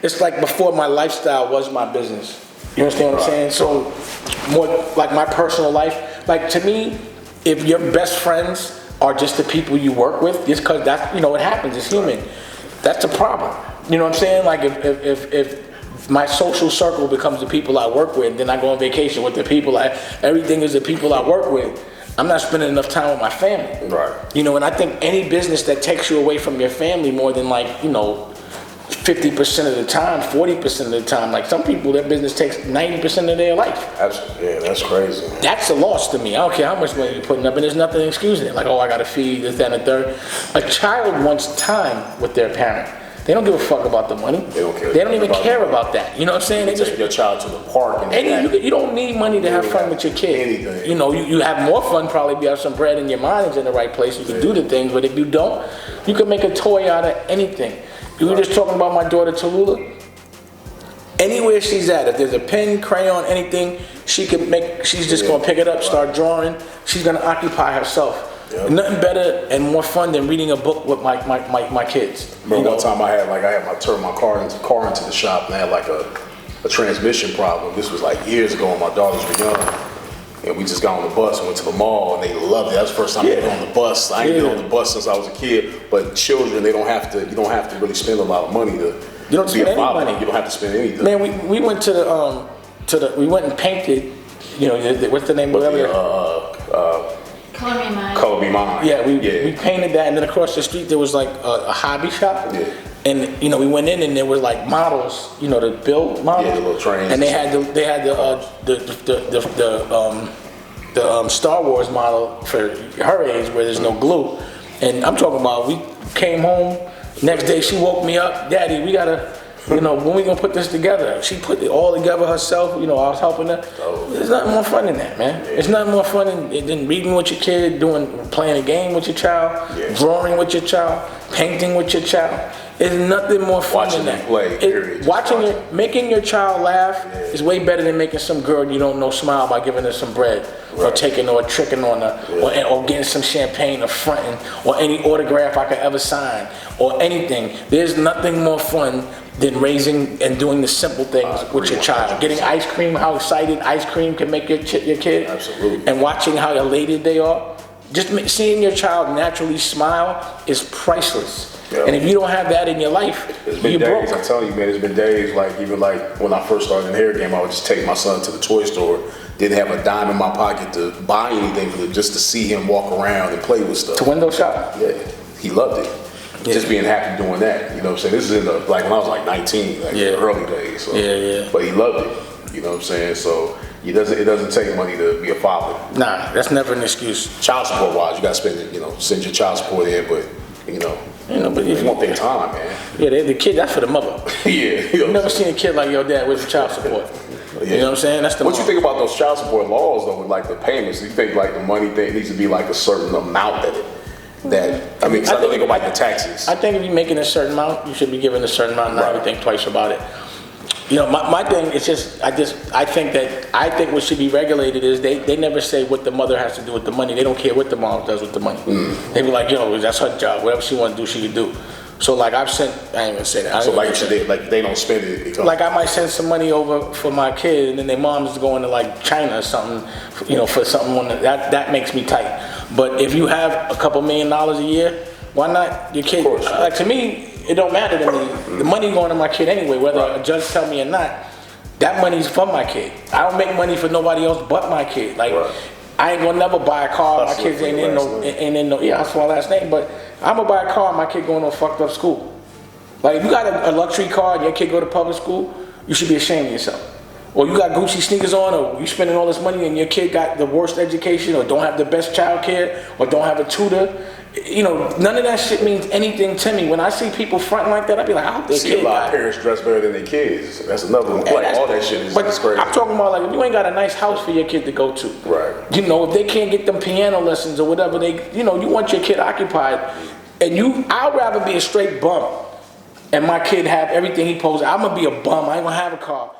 It's like before my lifestyle was my business. You understand what I'm saying? So more like my personal life. Like to me, if your best friends are just the people you work with, just because that's, you know, it happens, it's human. That's a problem. You know what I'm saying? Like if my social circle becomes the people I work with, then I go on vacation with the people everything is the people I work with. I'm not spending enough time with my family. Right. You know, and I think any business that takes you away from your family more than like, you know, 50% of the time, 40% of the time, like some people, their business takes 90% of their life. Absolutely. Yeah, that's crazy. That's a loss to me. I don't care how much money you're putting up, and there's nothing excusing it. Like, oh, I gotta feed this, that, and the third. A child wants time with their parent. They don't give a fuck about the money. They don't care. They don't even care about that. You know what I'm saying? They just take your child to the park and you don't need money to have fun with your kid. Anything. You know, you have more fun probably if you have some bread and your mind is in the right place. You can do the things, but if you don't, you can make a toy out of anything. We were just talking about my daughter Tallulah. Anywhere she's at, if there's a pen, crayon, anything, she's just gonna pick it up, start drawing. She's gonna occupy herself. Yep. Nothing better and more fun than reading a book with my kids. Remember one time I had turned my car into the shop and I had like a transmission problem. This was like years ago when my daughters were young. And we just got on the bus and went to the mall and they loved it. That was the first time I'd been on the bus. I ain't been on the bus since I was a kid. But children, you don't have to really spend a lot of money to you don't be spend a father. any money. You don't have to spend anything. Man, we went we went and painted, you know, what's the name of it? Color Me Mine. Yeah, we painted that, and then across the street there was like a hobby shop. Yeah. And you know, we went in and there were like models, you know, the build models. Yeah, the little trains. And they had the Star Wars model for her age where there's no glue. And I'm talking about, we came home, next day she woke me up, Daddy, we gotta, you know, when we gonna put this together? She put it all together herself, you know, I was helping her. There's nothing more fun than that, man. It's nothing more fun than reading with your kid, playing a game with your child, drawing with your child, painting with your child. There's nothing more fun than that. Making your child laugh is way better than making some girl you don't know smile by giving her some bread, or taking or tricking on her, or getting some champagne or fronting, or any autograph I could ever sign, or anything. There's nothing more fun than raising and doing the simple things with your child. Getting ice cream, how excited ice cream can make your kid. Absolutely. And watching how elated they are. Just seeing your child naturally smile is priceless. Yeah. And if you don't have that in your life, you're broke. I'm telling you, man, there's been days even when I first started in the hair game, I would just take my son to the toy store, didn't have a dime in my pocket to buy anything for him, just to see him walk around and play with stuff. To window shop? Yeah, he loved it. Yeah. Just being happy doing that, you know what I'm saying? This is in when I was like 19, in the early days. So. Yeah. But he loved it, you know what I'm saying? So it doesn't take money to be a father. Nah, that's never an excuse. Child support wise, you gotta spend it, send your child support in, but but if you want their time, man. Yeah, the kid, that's for the mother. Yeah. You've never seen a kid like your dad with child support. Yeah. You know what I'm saying? That's the What you think about those child support laws though, with like the payments? Do you think like the money thing needs to be like a certain amount I mean, I think about the taxes. I think if you're making a certain amount, you should be given a certain amount and not think twice about it. You know, my thing is I think what should be regulated is they never say what the mother has to do with the money. They don't care what the mom does with the money. They be like, that's her job. Whatever she want to do, she can do. So like I ain't gonna say that. So they don't spend it. Like I might send some money over for my kid, and then their mom's going to like China or something, for something that makes me tight. But if you have a couple $1 million a year, why not your kid? Like to me, it don't matter to me. The money going to my kid anyway, whether a judge tell me or not. That money's for my kid. I don't make money for nobody else but my kid. Like I ain't gonna never buy a car. My kids ain't in no. Yeah, that's my last name. But I'm gonna buy a car. My kid going to a fucked up school. Like if you got a luxury car and your kid go to public school, you should be ashamed of yourself. Or you got Gucci sneakers on, or you spending all this money and your kid got the worst education, or don't have the best child care, or don't have a tutor. None of that shit means anything to me. When I see people fronting like that, I be like, I hope their kid. A lot of parents dress better than their kids. That's another one. All that shit is crazy. I'm talking about like if you ain't got a nice house for your kid to go to. Right. If they can't get them piano lessons or whatever, you want your kid occupied. And I'd rather be a straight bum and my kid have everything he poses. I'm gonna be a bum. I ain't gonna have a car.